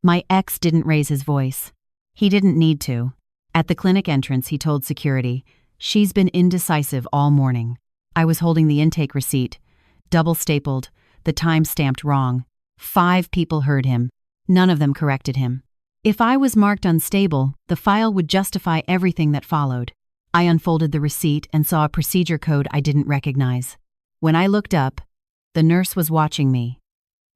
My ex didn't raise his voice. He didn't need to. At the clinic entrance, he told security, "She's been indecisive all morning." I was holding the intake receipt, double stapled, the time stamped wrong. 5 people heard him. None of them corrected him. If I was marked unstable, the file would justify everything that followed. I unfolded the receipt and saw a procedure code I didn't recognize. When I looked up, the nurse was watching me.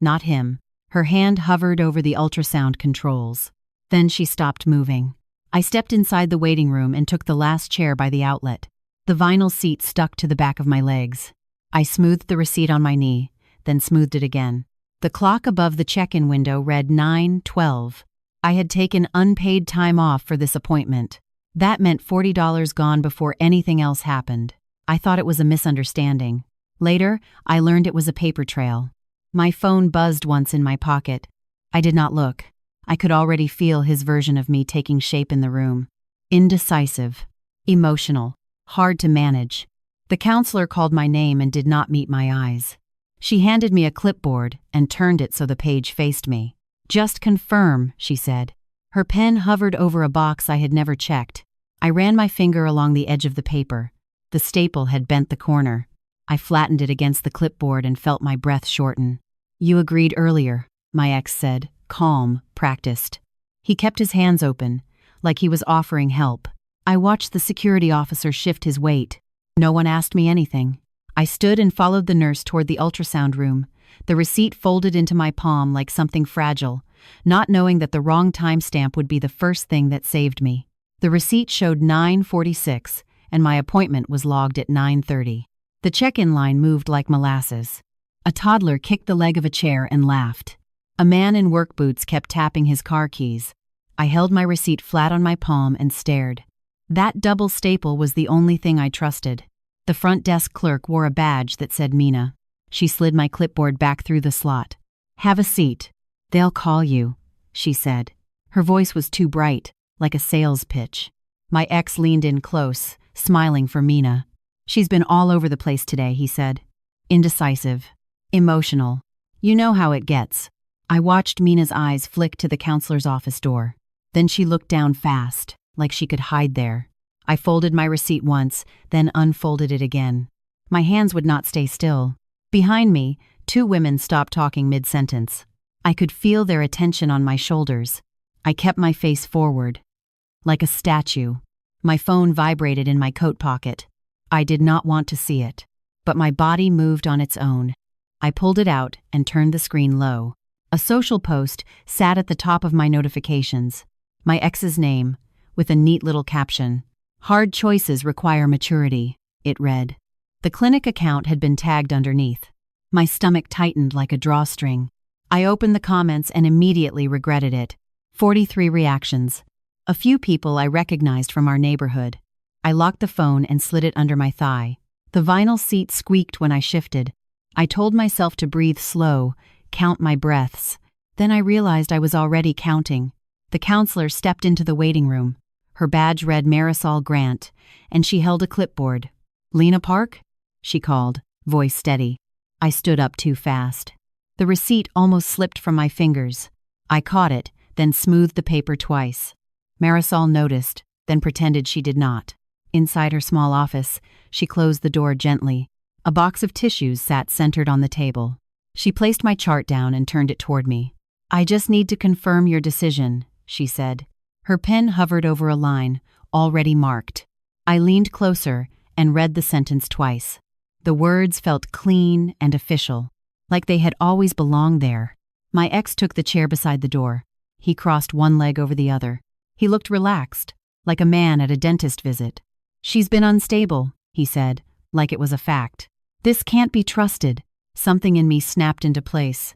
Not him. Her hand hovered over the ultrasound controls. Then she stopped moving. I stepped inside the waiting room and took the last chair by the outlet. The vinyl seat stuck to the back of my legs. I smoothed the receipt on my knee, then smoothed it again. The clock above the check-in window read 9:12. I had taken unpaid time off for this appointment. That meant $40 gone before anything else happened. I thought it was a misunderstanding. Later, I learned it was a paper trail. My phone buzzed once in my pocket. I did not look. I could already feel his version of me taking shape in the room. Indecisive, emotional, hard to manage. The counselor called my name and did not meet my eyes. She handed me a clipboard and turned it so the page faced me. "Just confirm," she said. Her pen hovered over a box I had never checked. I ran my finger along the edge of the paper. The staple had bent the corner. I flattened it against the clipboard and felt my breath shorten. "You agreed earlier," my ex said, calm, practiced. He kept his hands open, like he was offering help. I watched the security officer shift his weight. No one asked me anything. I stood and followed the nurse toward the ultrasound room, the receipt folded into my palm like something fragile, not knowing that the wrong timestamp would be the first thing that saved me. The receipt showed 9:46, and my appointment was logged at 9:30. The check-in line moved like molasses. A toddler kicked the leg of a chair and laughed. A man in work boots kept tapping his car keys. I held my receipt flat on my palm and stared. That double staple was the only thing I trusted. The front desk clerk wore a badge that said Mina. She slid my clipboard back through the slot. "Have a seat. They'll call you," she said. Her voice was too bright, like a sales pitch. My ex leaned in close, smiling for Mina. "She's been all over the place today," he said. "Indecisive. Emotional. You know how it gets." I watched Mina's eyes flick to the counselor's office door. Then she looked down fast, like she could hide there. I folded my receipt once, then unfolded it again. My hands would not stay still. Behind me, 2 women stopped talking mid-sentence. I could feel their attention on my shoulders. I kept my face forward, like a statue. My phone vibrated in my coat pocket. I did not want to see it, but my body moved on its own. I pulled it out and turned the screen low. A social post sat at the top of my notifications. My ex's name, with a neat little caption. "Hard choices require maturity," it read. The clinic account had been tagged underneath. My stomach tightened like a drawstring. I opened the comments and immediately regretted it. 43 reactions. A few people I recognized from our neighborhood. I locked the phone and slid it under my thigh. The vinyl seat squeaked when I shifted. I told myself to breathe slow, count my breaths. Then I realized I was already counting. The counselor stepped into the waiting room. Her badge read Marisol Grant, and she held a clipboard. "Lena Park?" she called, voice steady. I stood up too fast. The receipt almost slipped from my fingers. I caught it, then smoothed the paper twice. Marisol noticed, then pretended she did not. Inside her small office, she closed the door gently. A box of tissues sat centered on the table. She placed my chart down and turned it toward me. "I just need to confirm your decision," she said. Her pen hovered over a line, already marked. I leaned closer and read the sentence twice. The words felt clean and official, like they had always belonged there. My ex took the chair beside the door. He crossed one leg over the other. He looked relaxed, like a man at a dentist visit. "She's been unstable," he said, like it was a fact. "This can't be trusted." Something in me snapped into place.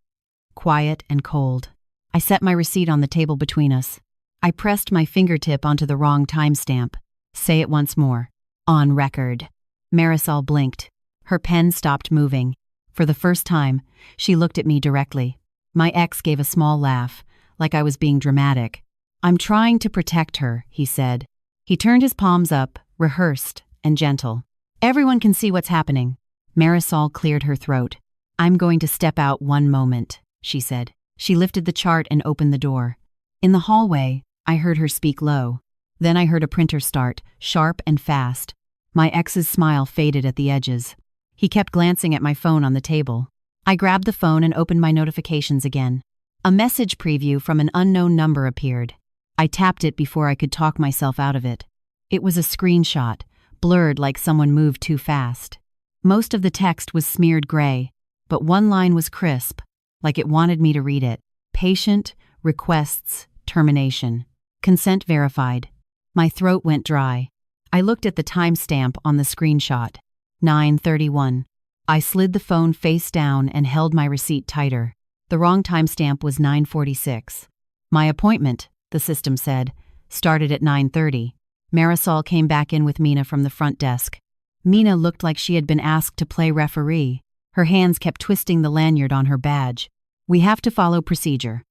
Quiet and cold. I set my receipt on the table between us. I pressed my fingertip onto the wrong timestamp. "Say it once more." "On record." Marisol blinked. Her pen stopped moving. For the first time, she looked at me directly. My ex gave a small laugh, like I was being dramatic. "I'm trying to protect her," he said. He turned his palms up, rehearsed and gentle. "Everyone can see what's happening." Marisol cleared her throat. "I'm going to step out one moment," she said. She lifted the chart and opened the door. In the hallway, I heard her speak low. Then I heard a printer start, sharp and fast. My ex's smile faded at the edges. He kept glancing at my phone on the table. I grabbed the phone and opened my notifications again. A message preview from an unknown number appeared. I tapped it before I could talk myself out of it. It was a screenshot, blurred like someone moved too fast. Most of the text was smeared gray, but one line was crisp, like it wanted me to read it. Patient requests termination. Consent verified. My throat went dry. I looked at the timestamp on the screenshot. 9:31. I slid the phone face down and held my receipt tighter. The wrong timestamp was 9:46. My appointment, the system said, started at 9:30. Marisol came back in with Mina from the front desk. Mina looked like she had been asked to play referee. Her hands kept twisting the lanyard on her badge. "We have to follow procedure,"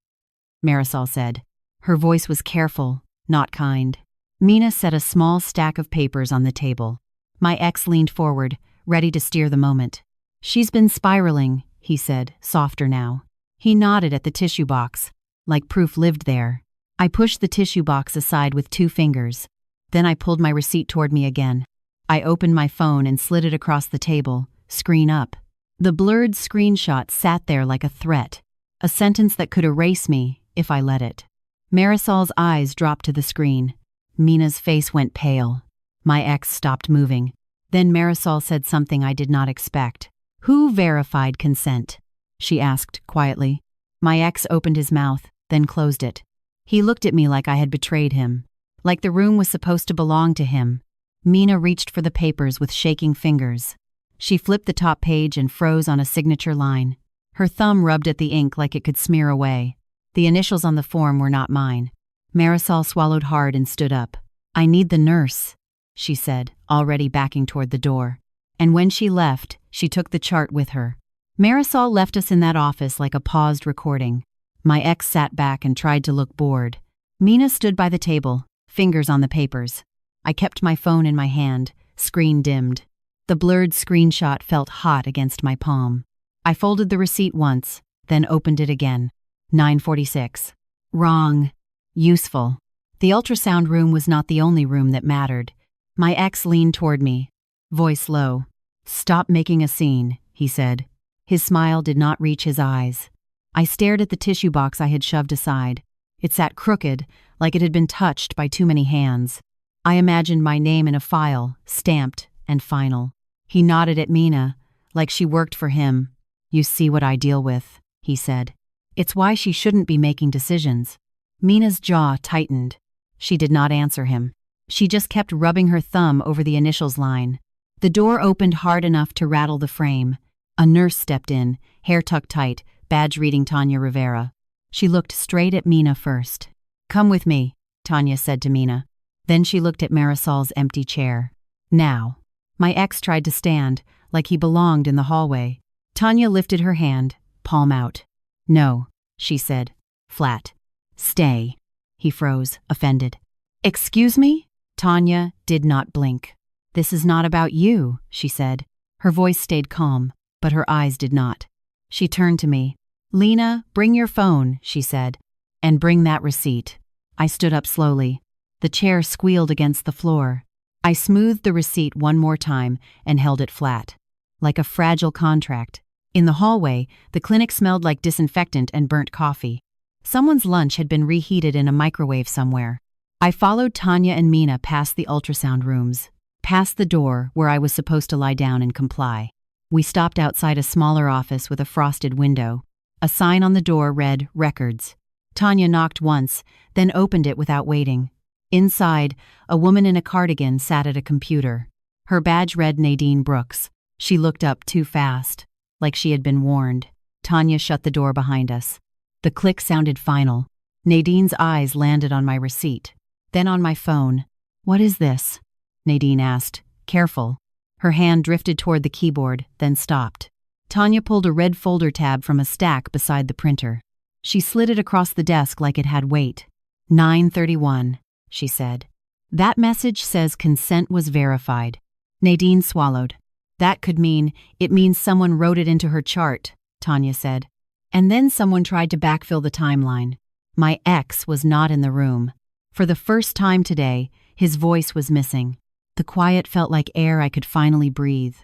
Marisol said. Her voice was careful, not kind. Mina set a small stack of papers on the table. My ex leaned forward, ready to steer the moment. "She's been spiraling," he said, softer now. He nodded at the tissue box, like proof lived there. I pushed the tissue box aside with 2 fingers. Then I pulled my receipt toward me again. I opened my phone and slid it across the table, screen up. The blurred screenshot sat there like a threat, a sentence that could erase me if I let it. Marisol's eyes dropped to the screen. Mina's face went pale. My ex stopped moving. Then Marisol said something I did not expect. "Who verified consent?" she asked quietly. My ex opened his mouth, then closed it. He looked at me like I had betrayed him, like the room was supposed to belong to him. Mina reached for the papers with shaking fingers. She flipped the top page and froze on a signature line. Her thumb rubbed at the ink like it could smear away. The initials on the form were not mine. Marisol swallowed hard and stood up. "I need the nurse," she said, already backing toward the door. And when she left, she took the chart with her. Marisol left us in that office like a paused recording. My ex sat back and tried to look bored. Mina stood by the table, fingers on the papers. I kept my phone in my hand, screen dimmed. The blurred screenshot felt hot against my palm. I folded the receipt once, then opened it again. 9:46. Wrong. Useful. The ultrasound room was not the only room that mattered. My ex leaned toward me, voice low. "Stop making a scene," he said. His smile did not reach his eyes. I stared at the tissue box I had shoved aside. It sat crooked, like it had been touched by too many hands. I imagined my name in a file, stamped and final. He nodded at Mina, like she worked for him. "You see what I deal with," he said. "It's why she shouldn't be making decisions." Mina's jaw tightened. She did not answer him. She just kept rubbing her thumb over the initials line. The door opened hard enough to rattle the frame. A nurse stepped in, hair tucked tight, badge reading Tanya Rivera. She looked straight at Mina first. "Come with me," Tanya said to Mina. Then she looked at Marisol's empty chair. "Now." My ex tried to stand, like he belonged in the hallway. Tanya lifted her hand, palm out. "No," she said, flat. "Stay." He froze, offended. "Excuse me?" Tanya did not blink. "This is not about you," she said. Her voice stayed calm, but her eyes did not. She turned to me. "Lena, bring your phone," she said. "And bring that receipt." I stood up slowly. The chair squealed against the floor. I smoothed the receipt one more time and held it flat, like a fragile contract. In the hallway, the clinic smelled like disinfectant and burnt coffee. Someone's lunch had been reheated in a microwave somewhere. I followed Tanya and Mina past the ultrasound rooms, past the door where I was supposed to lie down and comply. We stopped outside a smaller office with a frosted window. A sign on the door read, "Records." Tanya knocked once, then opened it without waiting. Inside, a woman in a cardigan sat at a computer. Her badge read Nadine Brooks. She looked up too fast, like she had been warned. Tanya shut the door behind us. The click sounded final. Nadine's eyes landed on my receipt, then on my phone. "What is this?" Nadine asked, careful. Her hand drifted toward the keyboard, then stopped. Tanya pulled a red folder tab from a stack beside the printer. She slid it across the desk like it had weight. 9:31, she said. "That message says consent was verified." Nadine swallowed. "That could mean, it means someone wrote it into her chart," Tanya said. "And then someone tried to backfill the timeline." My ex was not in the room. For the first time today, his voice was missing. The quiet felt like air I could finally breathe.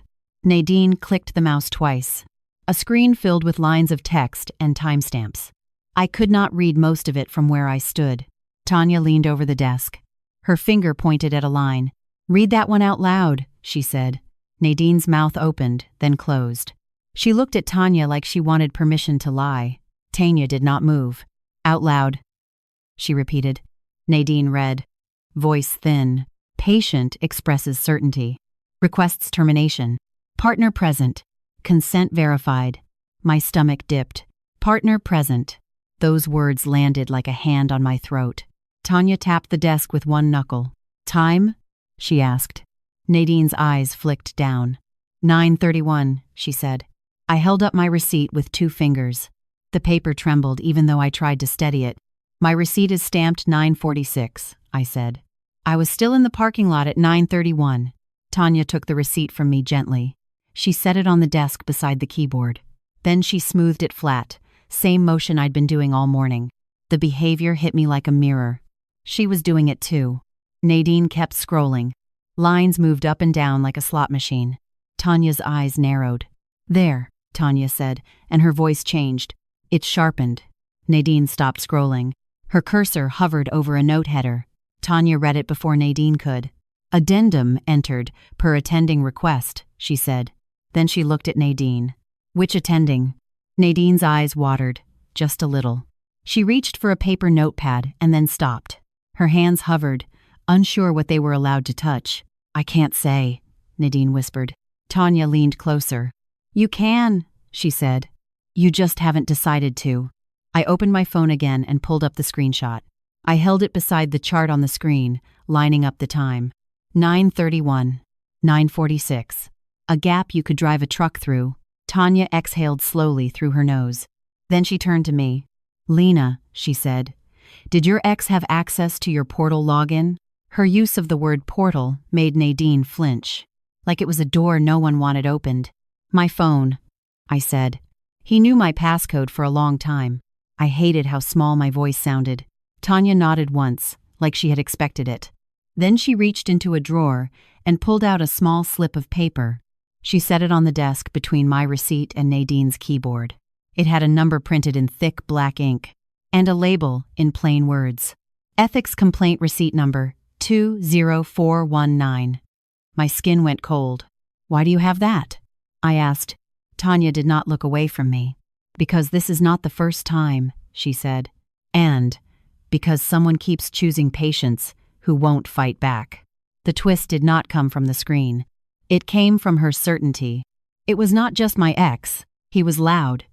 Nadine clicked the mouse twice. A screen filled with lines of text and timestamps. I could not read most of it from where I stood. Tanya leaned over the desk. Her finger pointed at a line. "Read that one out loud," she said. Nadine's mouth opened, then closed. She looked at Tanya like she wanted permission to lie. Tanya did not move. "Out loud," she repeated. Nadine read. Voice thin. Patient expresses certainty. Requests termination. Partner present. Consent verified. My stomach dipped. Partner present. Those words landed like a hand on my throat. Tanya tapped the desk with one knuckle. "Time?" she asked. Nadine's eyes flicked down. 9:31, she said. I held up my receipt with 2 fingers. The paper trembled even though I tried to steady it. "My receipt is stamped 9:46, I said. I was still in the parking lot at 9:31. Tanya took the receipt from me gently. She set it on the desk beside the keyboard. Then she smoothed it flat, same motion I'd been doing all morning. The behavior hit me like a mirror. She was doing it too. Nadine kept scrolling. Lines moved up and down like a slot machine. Tanya's eyes narrowed. "There," Tanya said, and her voice changed. It sharpened. Nadine stopped scrolling. Her cursor hovered over a note header. Tanya read it before Nadine could. "Addendum entered per attending request," she said. Then she looked at Nadine. "Which attending?" Nadine's eyes watered, just a little. She reached for a paper notepad and then stopped. Her hands hovered, unsure what they were allowed to touch. "I can't say," Nadine whispered. Tanya leaned closer. "You can," she said. "You just haven't decided to." I opened my phone again and pulled up the screenshot. I held it beside the chart on the screen, lining up the time. 9:31, 9:46. A gap you could drive a truck through. Tanya exhaled slowly through her nose. Then she turned to me. "Lena," she said, "did your ex have access to your portal login?" Her use of the word portal made Nadine flinch, like it was a door no one wanted opened. "My phone," I said. He knew my passcode for a long time. I hated how small my voice sounded. Tanya nodded once, like she had expected it. Then she reached into a drawer and pulled out a small slip of paper. She set it on the desk between my receipt and Nadine's keyboard. It had a number printed in thick black ink, and a label in plain words. Ethics Complaint Receipt Number 20419. My skin went cold. "Why do you have that?" I asked. Tanya did not look away from me. "Because this is not the first time," she said. "And because someone keeps choosing patients who won't fight back." The twist did not come from the screen. It came from her certainty. It was not just my ex. He was loud.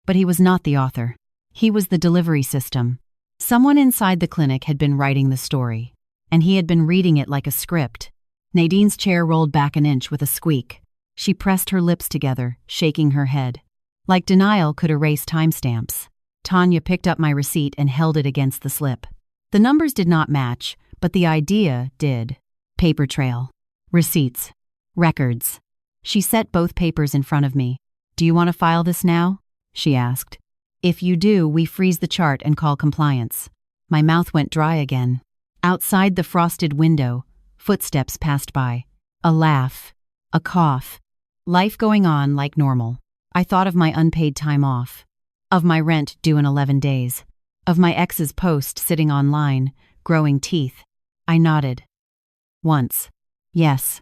But he was not the author. He was the delivery system. Someone inside the clinic had been writing the story, and he had been reading it like a script. Nadine's chair rolled back an inch with a squeak. She pressed her lips together, shaking her head. Like denial could erase timestamps. Tanya picked up my receipt and held it against the slip. The numbers did not match, but the idea did. Paper trail. Receipts. Records. She set both papers in front of me. "Do you want to file this now?" she asked. "If you do, we freeze the chart and call compliance." My mouth went dry again. Outside the frosted window, footsteps passed by. A laugh. A cough. Life going on like normal. I thought of my unpaid time off. Of my rent due in 11 days. Of my ex's post sitting online, growing teeth. I nodded. Once. "Yes,"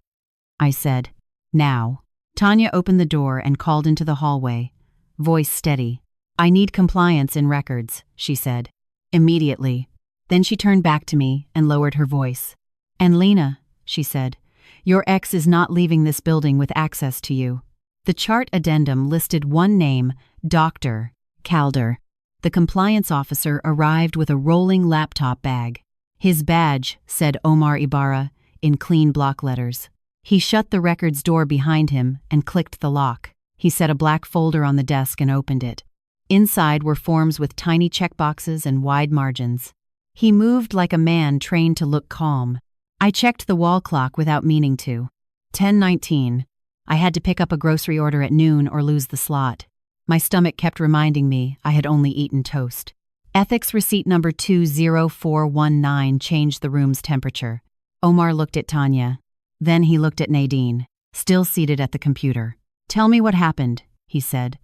I said. "Now." Tanya opened the door and called into the hallway. Voice steady. "I need compliance in records," she said. Immediately. Then she turned back to me and lowered her voice. "And Lena," she said, "your ex is not leaving this building with access to you." The chart addendum listed one name, Dr. Calder. The compliance officer arrived with a rolling laptop bag. His badge said Omar Ibarra in clean block letters. He shut the records door behind him and clicked the lock. He set a black folder on the desk and opened it. Inside were forms with tiny checkboxes and wide margins. He moved like a man trained to look calm. I checked the wall clock without meaning to. 10:19. I had to pick up a grocery order at noon or lose the slot. My stomach kept reminding me I had only eaten toast. Ethics receipt number 20419 changed the room's temperature. Omar looked at Tanya. Then he looked at Nadine, still seated at the computer. "Tell me what happened," he said.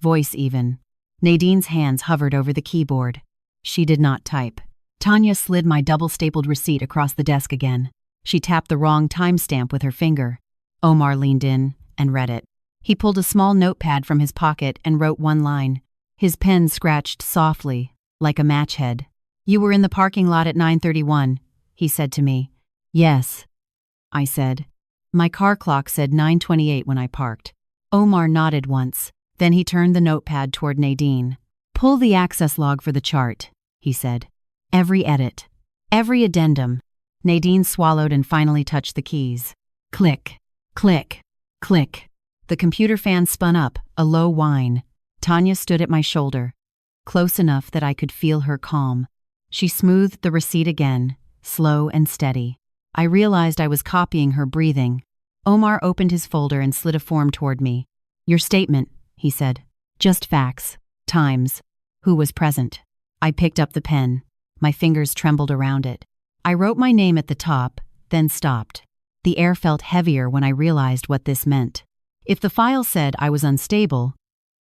Voice even. Nadine's hands hovered over the keyboard. She did not type. Tanya slid my double-stapled receipt across the desk again. She tapped the wrong timestamp with her finger. Omar leaned in and read it. He pulled a small notepad from his pocket and wrote one line. His pen scratched softly, like a match head. "You were in the parking lot at 9:31, he said to me. "Yes," I said. My car clock said 9:28 when I parked. Omar nodded once. Then he turned the notepad toward Nadine. "Pull the access log for the chart," he said. "Every edit. Every addendum." Nadine swallowed and finally touched the keys. Click, click, click. The computer fan spun up, a low whine. Tanya stood at my shoulder, close enough that I could feel her calm. She smoothed the receipt again, slow and steady. I realized I was copying her breathing. Omar opened his folder and slid a form toward me. "Your statement," he said. "Just facts, times, who was present." I picked up the pen. My fingers trembled around it. I wrote my name at the top, then stopped. The air felt heavier when I realized what this meant. If the file said I was unstable,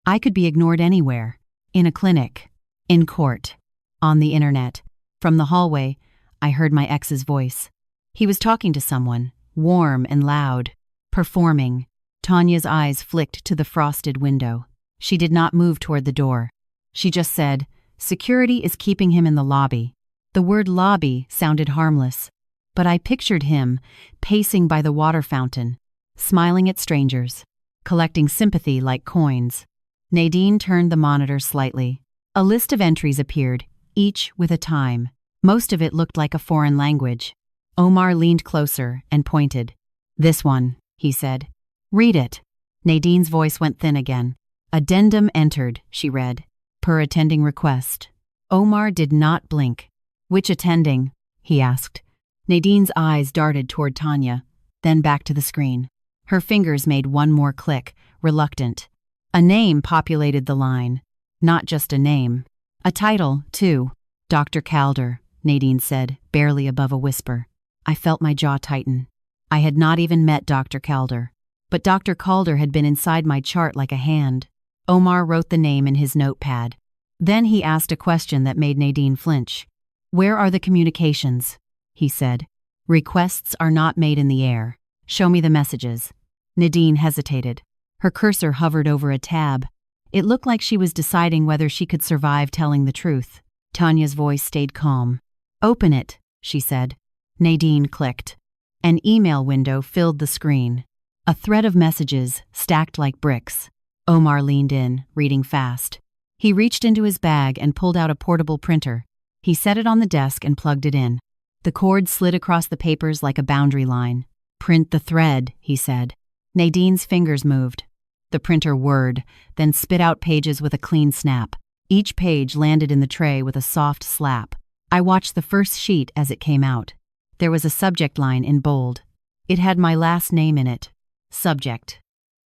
I could be ignored anywhere. In a clinic, in court, on the internet. From the hallway, I heard my ex's voice. He was talking to someone, warm and loud, performing. Tanya's eyes flicked to the frosted window. She did not move toward the door. She just said, "Security is keeping him in the lobby." The word lobby sounded harmless, but I pictured him pacing by the water fountain, smiling at strangers, collecting sympathy like coins. Nadine turned the monitor slightly. A list of entries appeared, each with a time. Most of it looked like a foreign language. Omar leaned closer and pointed. "This one," he said. "Read it." Nadine's voice went thin again. "Addendum entered," she read. "Per attending request." Omar did not blink. "Which attending?" he asked. Nadine's eyes darted toward Tanya, then back to the screen. Her fingers made one more click, reluctant. A name populated the line. Not just a name. A title, too. "Dr. Calder," Nadine said, barely above a whisper. I felt my jaw tighten. I had not even met Dr. Calder. But Dr. Calder had been inside my chart like a hand. Omar wrote the name in his notepad. Then he asked a question that made Nadine flinch. "Where are the communications?" he said. "Requests are not made in the air. Show me the messages." Nadine hesitated. Her cursor hovered over a tab. It looked like she was deciding whether she could survive telling the truth. Tanya's voice stayed calm. "Open it," she said. Nadine clicked. An email window filled the screen. A thread of messages, stacked like bricks. Omar leaned in, reading fast. He reached into his bag and pulled out a portable printer. He set it on the desk and plugged it in. The cord slid across the papers like a boundary line. "Print the thread," he said. Nadine's fingers moved. The printer whirred, then spit out pages with a clean snap. Each page landed in the tray with a soft slap. I watched the first sheet as it came out. There was a subject line in bold. It had my last name in it. Subject: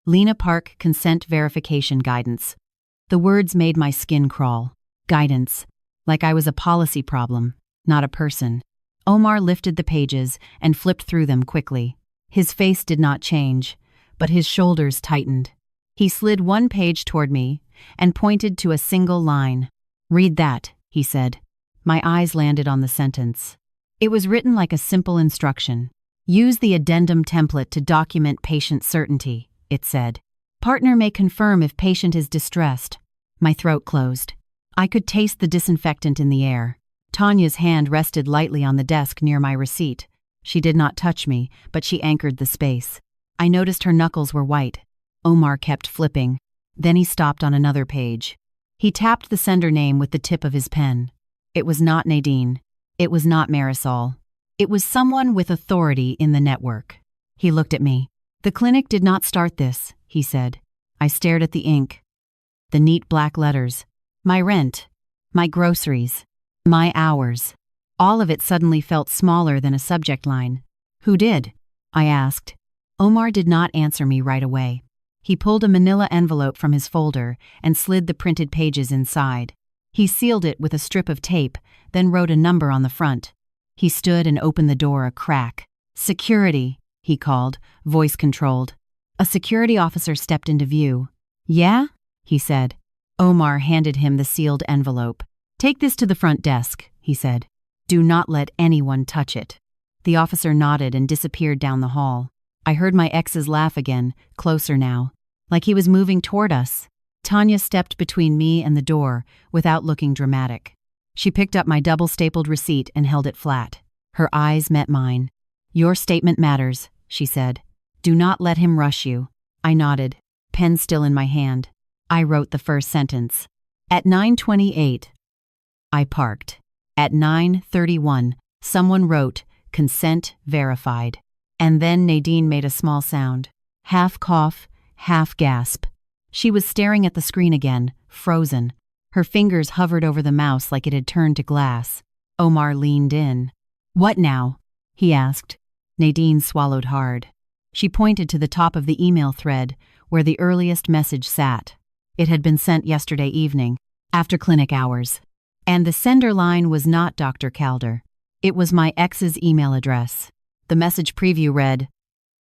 Lena Park Consent Verification Guidance. The words made my skin crawl. Guidance. Like I was a policy problem, not a person. Omar lifted the pages and flipped through them quickly. His face did not change, but his shoulders tightened. He slid one page toward me and pointed to a single line. "Read that," he said. My eyes landed on the sentence. It was written like a simple instruction. "Use the addendum template to document patient certainty," it said. "Partner may confirm if patient is distressed." My throat closed. I could taste the disinfectant in the air. Tanya's hand rested lightly on the desk near my receipt. She did not touch me, but she anchored the space. I noticed her knuckles were white. Omar kept flipping. Then he stopped on another page. He tapped the sender name with the tip of his pen. It was not Nadine. It was not Marisol. It was someone with authority in the network. He looked at me. "The clinic did not start this," he said. I stared at the ink. The neat black letters. My rent. My groceries. My hours. All of it suddenly felt smaller than a subject line. "Who did?" I asked. Omar did not answer me right away. He pulled a manila envelope from his folder and slid the printed pages inside. He sealed it with a strip of tape, then wrote a number on the front. He stood and opened the door a crack. "Security," he called, voice controlled. A security officer stepped into view. "Yeah?" he said. Omar handed him the sealed envelope. "Take this to the front desk," he said. "Do not let anyone touch it." The officer nodded and disappeared down the hall. I heard my ex's laugh again, closer now, like he was moving toward us. Tanya stepped between me and the door without looking dramatic. She picked up my double-stapled receipt and held it flat. Her eyes met mine. "Your statement matters," she said. "Do not let him rush you." I nodded, pen still in my hand. I wrote the first sentence. At 9:28, I parked. At 9:31, someone wrote, "Consent verified." And then Nadine made a small sound. Half cough, half gasp. She was staring at the screen again, frozen. Her fingers hovered over the mouse like it had turned to glass. Omar leaned in. "What now?" he asked. Nadine swallowed hard. She pointed to the top of the email thread, where the earliest message sat. It had been sent yesterday evening, after clinic hours. And the sender line was not Dr. Calder. It was my ex's email address. The message preview read,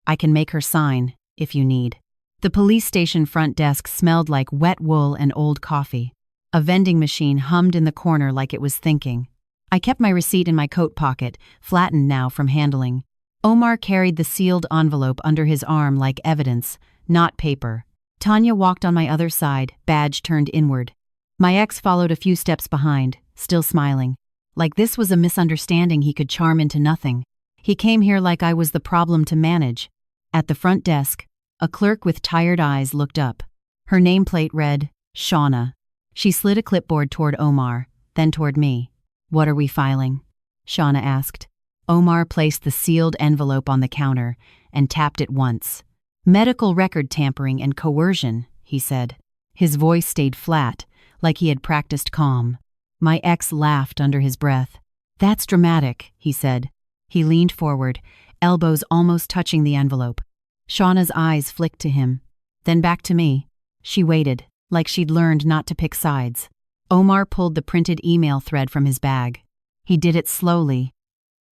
"I can make her sign, if you need." The police station front desk smelled like wet wool and old coffee. A vending machine hummed in the corner like it was thinking. I kept my receipt in my coat pocket, flattened now from handling. Omar carried the sealed envelope under his arm like evidence, not paper. Tanya walked on my other side, badge turned inward. My ex followed a few steps behind, still smiling. Like this was a misunderstanding he could charm into nothing. He came here like I was the problem to manage. At the front desk, a clerk with tired eyes looked up. Her nameplate read, Shauna. She slid a clipboard toward Omar, then toward me. "What are we filing?" Shauna asked. Omar placed the sealed envelope on the counter and tapped it once. "Medical record tampering and coercion," he said. His voice stayed flat, like he had practiced calm. My ex laughed under his breath. "That's dramatic," he said. He leaned forward, elbows almost touching the envelope. Shauna's eyes flicked to him, then back to me. She waited, like she'd learned not to pick sides. Omar pulled the printed email thread from his bag. He did it slowly,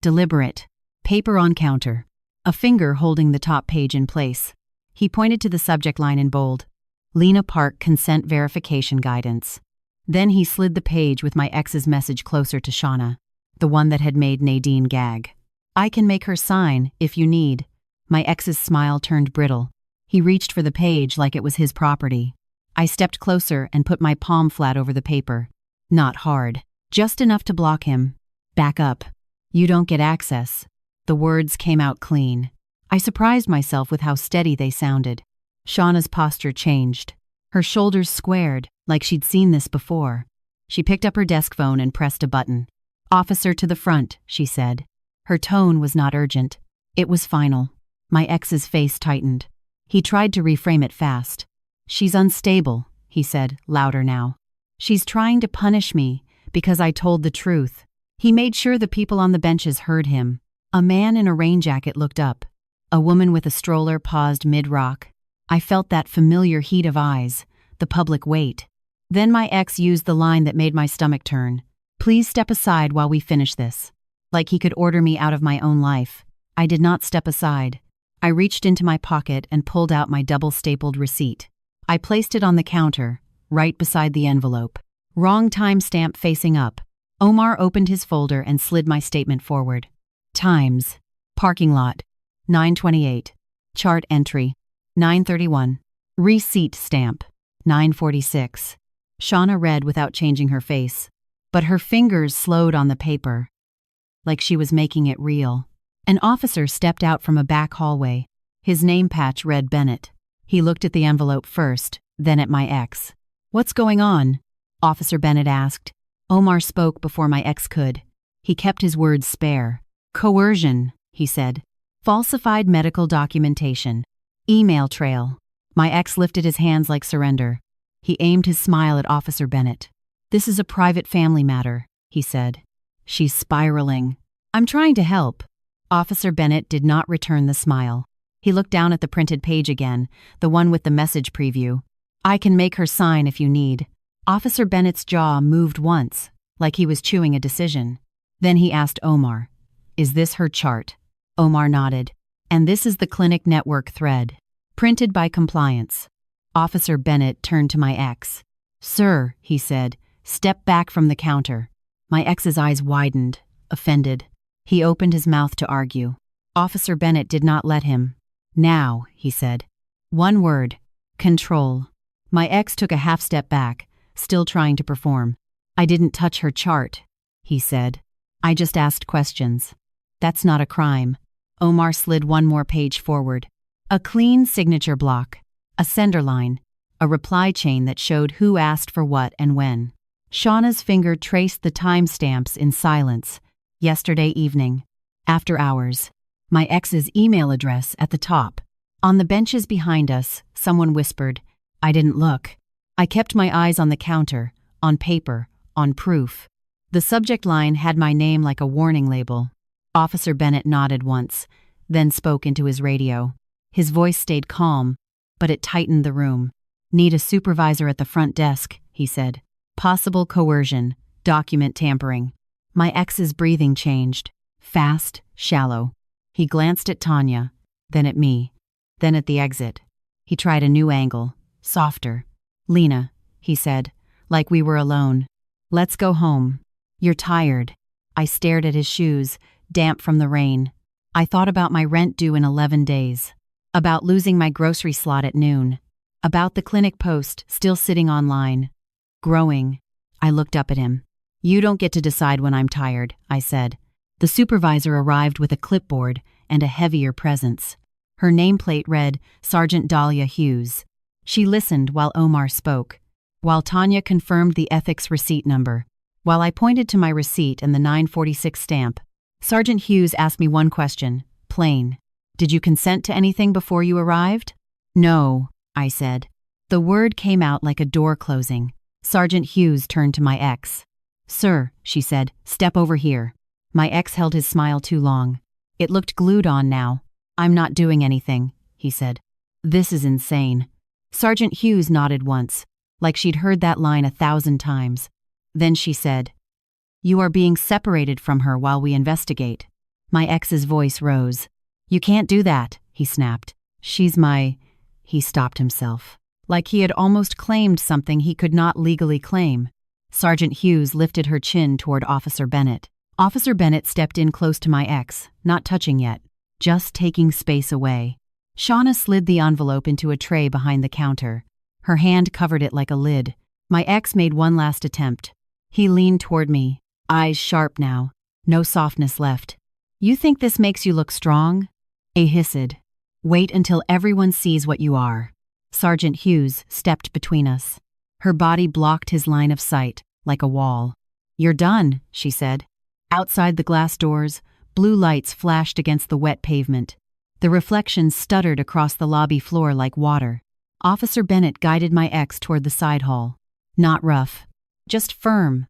deliberate, paper on counter, a finger holding the top page in place. He pointed to the subject line in bold, Lena Park Consent Verification Guidance. Then he slid the page with my ex's message closer to Shauna, the one that had made Nadine gag. "I can make her sign, if you need." My ex's smile turned brittle. He reached for the page like it was his property. I stepped closer and put my palm flat over the paper. Not hard, just enough to block him. "Back up. You don't get access." The words came out clean. I surprised myself with how steady they sounded. Shauna's posture changed. Her shoulders squared, like she'd seen this before. She picked up her desk phone and pressed a button. "Officer to the front," she said. Her tone was not urgent. It was final. My ex's face tightened. He tried to reframe it fast. "She's unstable," he said, louder now. "She's trying to punish me because I told the truth." He made sure the people on the benches heard him. A man in a rain jacket looked up. A woman with a stroller paused mid-rock. I felt that familiar heat of eyes, the public weight. Then my ex used the line that made my stomach turn. "Please step aside while we finish this." Like he could order me out of my own life. I did not step aside. I reached into my pocket and pulled out my double-stapled receipt. I placed it on the counter, right beside the envelope. Wrong timestamp facing up. Omar opened his folder and slid my statement forward. Times. Parking lot. 9:28. Chart entry. 9:31. Receipt stamp. 9:46. Shauna read without changing her face, but her fingers slowed on the paper, like she was making it real. An officer stepped out from a back hallway. His name patch read Bennett. He looked at the envelope first, then at my ex. "What's going on?" Officer Bennett asked. Omar spoke before my ex could. He kept his words spare. "Coercion," he said. "Falsified medical documentation. Email trail." My ex lifted his hands like surrender. He aimed his smile at Officer Bennett. "This is a private family matter," he said. "She's spiraling." "I'm trying to help." Officer Bennett did not return the smile. He looked down at the printed page again, the one with the message preview. "I can make her sign if you need." Officer Bennett's jaw moved once, like he was chewing a decision. Then he asked Omar, "Is this her chart?" Omar nodded. "And this is the clinic network thread. Printed by compliance." Officer Bennett turned to my ex. "Sir," he said, "step back from the counter." My ex's eyes widened, offended. He opened his mouth to argue. Officer Bennett did not let him. "Now," he said. "One word. Control." My ex took a half step back, still trying to perform. "I didn't touch her chart," he said. "I just asked questions." "That's not a crime." Omar slid one more page forward. A clean signature block, a sender line, a reply chain that showed who asked for what and when. Shauna's finger traced the timestamps in silence. Yesterday evening. After hours. My ex's email address at the top. On the benches behind us, someone whispered, "I didn't look." I kept my eyes on the counter, on paper, on proof. The subject line had my name like a warning label. Officer Bennett nodded once, then spoke into his radio. His voice stayed calm, but it tightened the room. "Need a supervisor at the front desk," he said. "Possible coercion, document tampering." My ex's breathing changed. Fast, shallow. He glanced at Tanya, then at me, then at the exit. He tried a new angle, softer. "Lena," he said, like we were alone. "Let's go home. You're tired." I stared at his shoes, damp from the rain. I thought about my rent due in 11 days. About losing my grocery slot at noon. About the clinic post still sitting online. Growing. I looked up at him. "You don't get to decide when I'm tired," I said. The supervisor arrived with a clipboard and a heavier presence. Her nameplate read Sergeant Dahlia Hughes. She listened while Omar spoke, while Tanya confirmed the ethics receipt number, while I pointed to my receipt and the 946 stamp. Sergeant Hughes asked me one question, plain. "Did you consent to anything before you arrived?" "No," I said. The word came out like a door closing. Sergeant Hughes turned to my ex. "Sir," she said, "step over here." My ex held his smile too long. It looked glued on now. "I'm not doing anything," he said. "This is insane." Sergeant Hughes nodded once, like she'd heard that line 1,000 times. Then she said, "You are being separated from her while we investigate." My ex's voice rose. "You can't do that," he snapped. "She's my—" He stopped himself, like he had almost claimed something he could not legally claim. Sergeant Hughes lifted her chin toward Officer Bennett. Officer Bennett stepped in close to my ex, not touching yet, just taking space away. Shauna slid the envelope into a tray behind the counter. Her hand covered it like a lid. My ex made one last attempt. He leaned toward me, eyes sharp now, no softness left. "You think this makes you look strong?" A hissed. "Wait until everyone sees what you are." Sergeant Hughes stepped between us. Her body blocked his line of sight, like a wall. "You're done," she said. Outside the glass doors, blue lights flashed against the wet pavement. The reflections stuttered across the lobby floor like water. Officer Bennett guided my ex toward the side hall. Not rough, just firm.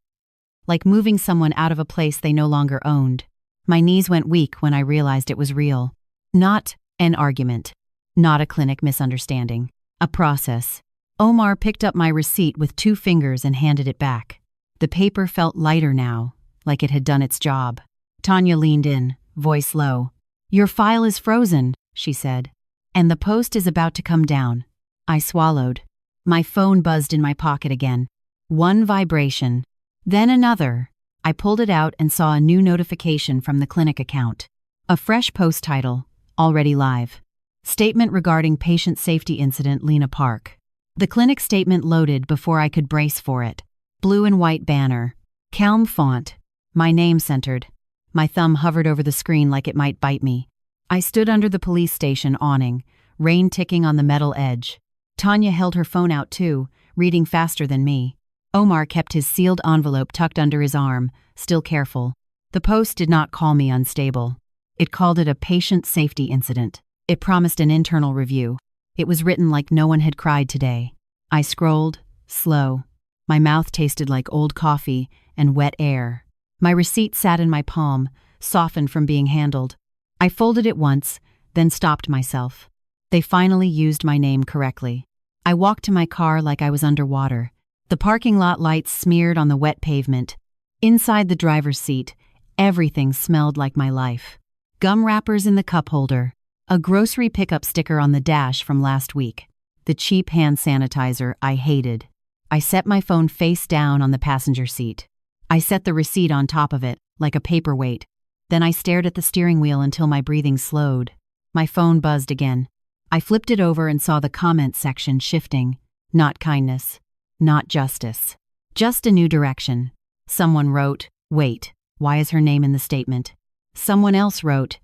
Like moving someone out of a place they no longer owned. My knees went weak when I realized it was real. Not an argument. Not a clinic misunderstanding. A process. Omar picked up my receipt with 2 fingers and handed it back. The paper felt lighter now, like it had done its job. Tanya leaned in, voice low. "Your file is frozen," she said. "And the post is about to come down." I swallowed. My phone buzzed in my pocket again. One vibration. Then another. I pulled it out and saw a new notification from the clinic account. A fresh post title, already live. Statement regarding patient safety incident Lena Park. The clinic statement loaded before I could brace for it. Blue and white banner. Calm font. My name centered. My thumb hovered over the screen like it might bite me. I stood under the police station awning, rain ticking on the metal edge. Tanya held her phone out too, reading faster than me. Omar kept his sealed envelope tucked under his arm, still careful. The post did not call me unstable. It called it a patient safety incident. It promised an internal review. It was written like no one had cried today. I scrolled, slow. My mouth tasted like old coffee and wet air. My receipt sat in my palm, softened from being handled. I folded it once, then stopped myself. They finally used my name correctly. I walked to my car like I was underwater. The parking lot lights smeared on the wet pavement. Inside the driver's seat, everything smelled like my life. Gum wrappers in the cup holder, a grocery pickup sticker on the dash from last week, the cheap hand sanitizer I hated. I set my phone face down on the passenger seat. I set the receipt on top of it, like a paperweight. Then I stared at the steering wheel until my breathing slowed. My phone buzzed again. I flipped it over and saw the comments section shifting. Not kindness. Not justice. Just a new direction. Someone wrote, "Wait, why is her name in the statement?" Someone else wrote,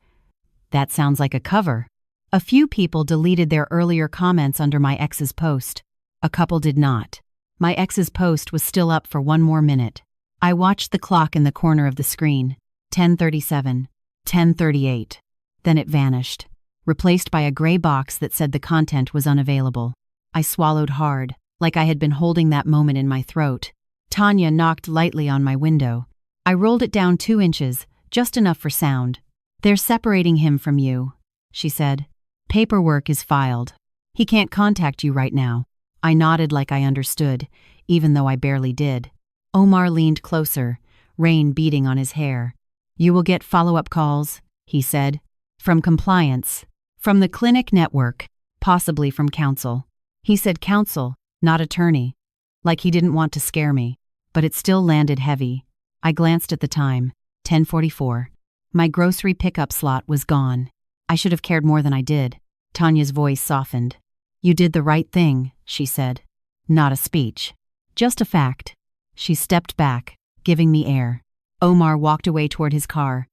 "That sounds like a cover." A few people deleted their earlier comments under my ex's post. A couple did not. My ex's post was still up for one more minute. I watched the clock in the corner of the screen. 10:37, 10:38. Then it vanished, replaced by a gray box that said the content was unavailable. I swallowed hard, like I had been holding that moment in my throat. Tanya knocked lightly on my window. I rolled it down 2 inches, just enough for sound. "They're separating him from you," she said. "Paperwork is filed. He can't contact you right now." I nodded like I understood, even though I barely did. Omar leaned closer, rain beating on his hair. "You will get follow-up calls," he said. "From compliance. From the clinic network. Possibly from counsel." He said counsel, not attorney. Like he didn't want to scare me. But it still landed heavy. I glanced at the time. 10:44. My grocery pickup slot was gone. I should have cared more than I did. Tanya's voice softened. "You did the right thing," she said. "Not a speech. Just a fact." She stepped back, giving me air. Omar walked away toward his car.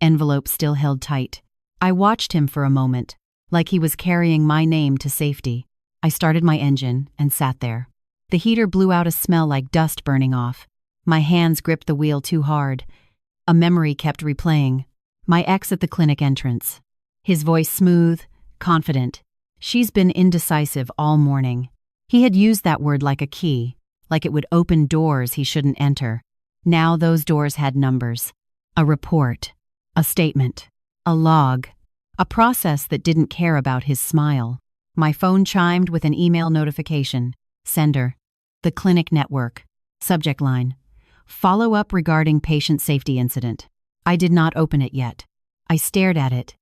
Envelope still held tight. I watched him for a moment, like he was carrying my name to safety. I started my engine and sat there. The heater blew out a smell like dust burning off. My hands gripped the wheel too hard. A memory kept replaying. My ex at the clinic entrance. His voice smooth, confident. "She's been indecisive all morning." He had used that word like a key, like it would open doors he shouldn't enter. Now those doors had numbers. A report. A statement. A log. A process that didn't care about his smile. My phone chimed with an email notification. Sender. The clinic network. Subject line. Follow-up regarding patient safety incident. I did not open it yet. I stared at it,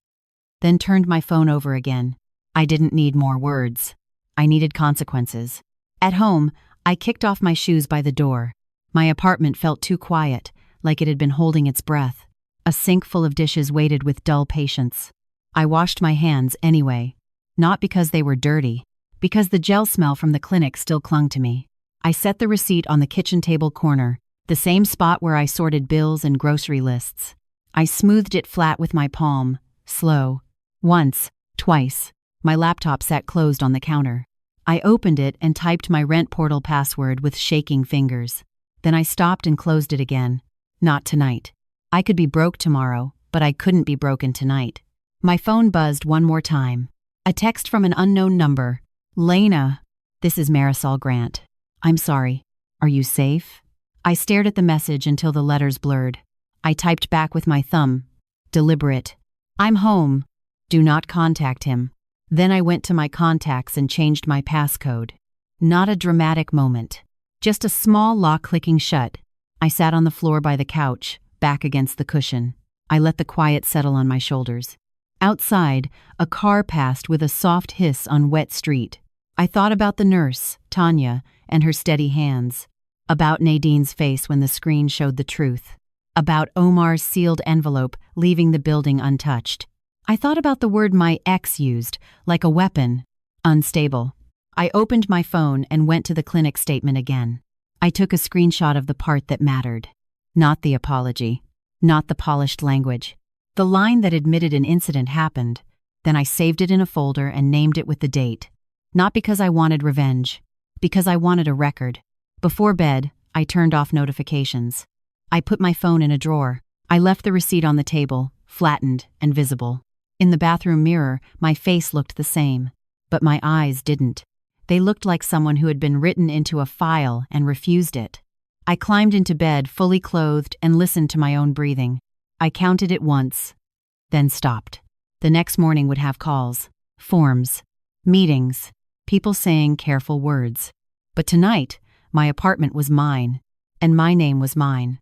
then turned my phone over again. I didn't need more words. I needed consequences. At home, I kicked off my shoes by the door. My apartment felt too quiet, like it had been holding its breath. A sink full of dishes waited with dull patience. I washed my hands anyway. Not because they were dirty, because the gel smell from the clinic still clung to me. I set the receipt on the kitchen table corner, the same spot where I sorted bills and grocery lists. I smoothed it flat with my palm, slow. Once, twice. My laptop sat closed on the counter. I opened it and typed my rent portal password with shaking fingers. Then I stopped and closed it again. Not tonight. I could be broke tomorrow, but I couldn't be broken tonight. My phone buzzed one more time. A text from an unknown number. "Lena, this is Marisol Grant. I'm sorry. Are you safe?" I stared at the message until the letters blurred. I typed back with my thumb. Deliberate. "I'm home. Do not contact him." Then I went to my contacts and changed my passcode. Not a dramatic moment. Just a small lock clicking shut. I sat on the floor by the couch, back against the cushion. I let the quiet settle on my shoulders. Outside, a car passed with a soft hiss on wet street. I thought about the nurse, Tanya, and her steady hands. About Nadine's face when the screen showed the truth. About Omar's sealed envelope leaving the building untouched. I thought about the word my ex used, like a weapon. Unstable. I opened my phone and went to the clinic statement again. I took a screenshot of the part that mattered. Not the apology. Not the polished language. The line that admitted an incident happened. Then I saved it in a folder and named it with the date. Not because I wanted revenge. Because I wanted a record. Before bed, I turned off notifications. I put my phone in a drawer. I left the receipt on the table, flattened and visible. In the bathroom mirror, my face looked the same. But my eyes didn't. They looked like someone who had been written into a file and refused it. I climbed into bed, fully clothed, and listened to my own breathing. I counted it once, then stopped. The next morning would have calls, forms, meetings, people saying careful words. But tonight, My apartment was mine, and my name was mine.